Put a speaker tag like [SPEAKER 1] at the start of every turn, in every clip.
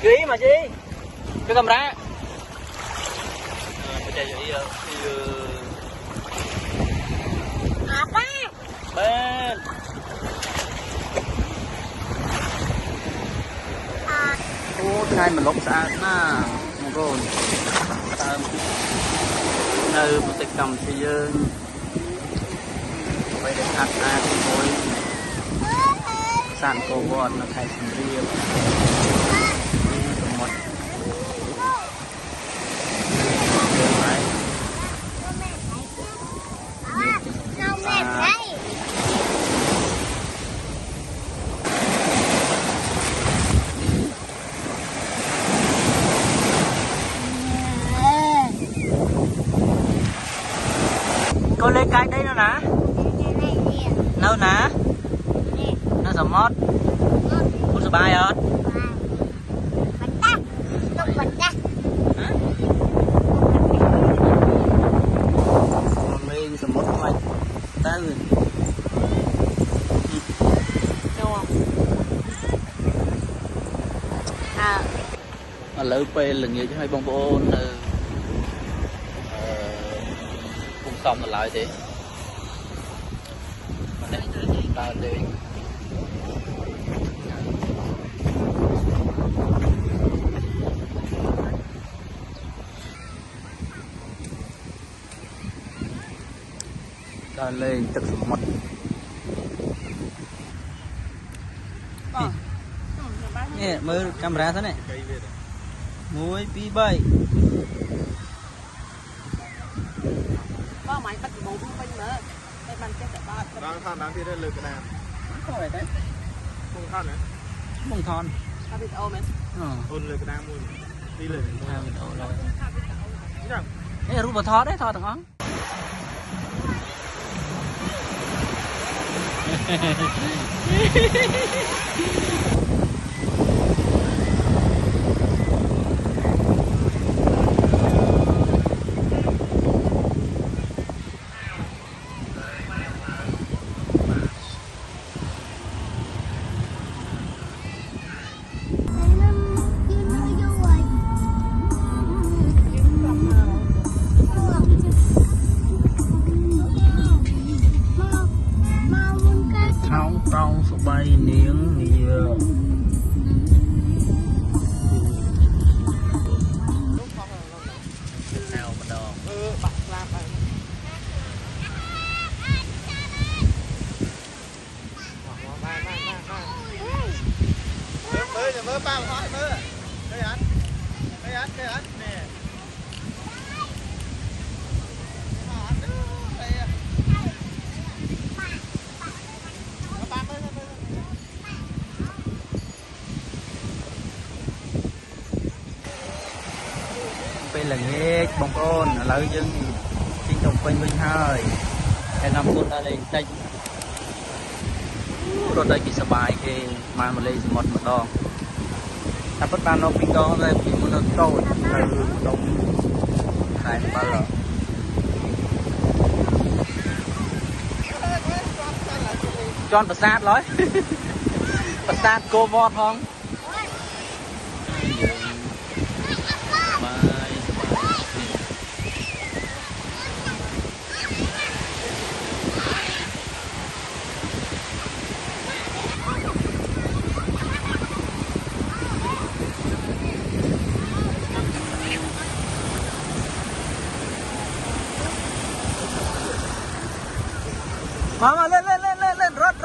[SPEAKER 1] Ký mà chi cái camera
[SPEAKER 2] apa
[SPEAKER 1] bên ô hai mình lốc xa na một con nơi một cái cầm thì dương vậy để ăn ăn mối sản cổ vọt là thay thành riêng một cô lấy cái đấy nó nè đâu nè nó sầm mót cô sờ bài rồi mình sầm mót mày ta rồi mà lỡ pe là nhiều cho hai bông bô cùng xong là lại thế ta đi ta lên tức một nè mới camera thế này muối pi bay
[SPEAKER 2] có máy bắt bóng bên nữa đây bàn chân ba
[SPEAKER 3] đang than đang thì đây lực cái nào
[SPEAKER 1] không phải đấy
[SPEAKER 3] không than nữa
[SPEAKER 1] mông thon
[SPEAKER 2] ta bị ôm ấy
[SPEAKER 3] ôn lực cái nào mua đi lực
[SPEAKER 1] đây là rùa thọ đấy thọ thằng ông trong số bay niếng nhiều nào mà đòn
[SPEAKER 3] bạc làm phải mơ ba hỏi mơ đây anh nè
[SPEAKER 1] bây là nghe bông ôn lợi dân trên đồng quanh bên hơi cái năm con ta lên đây rồi đây chỉ sờ bài cái mà lên một đòn ta bắt ban nó bị to đây bị một nó từ đồng hai ba lợ chọn bật sát nói bật sát cô vọt không Mama lên rớt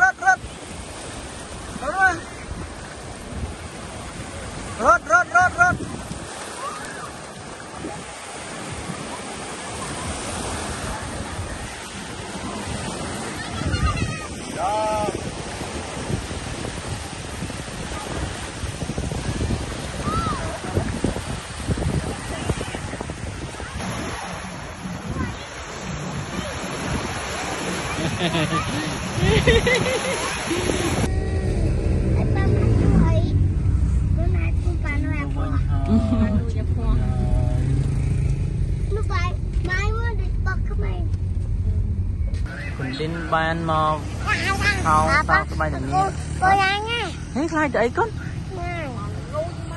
[SPEAKER 1] Đến ban mà không tao cái bài này nghe.
[SPEAKER 2] Cô ra nha.
[SPEAKER 1] Thế khai chạy con.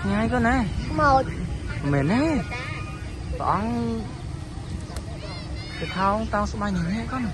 [SPEAKER 1] Ngay con nè.
[SPEAKER 2] Một.
[SPEAKER 1] Mệt nè. Tao cái thao tao số 3 nhìn nghe con.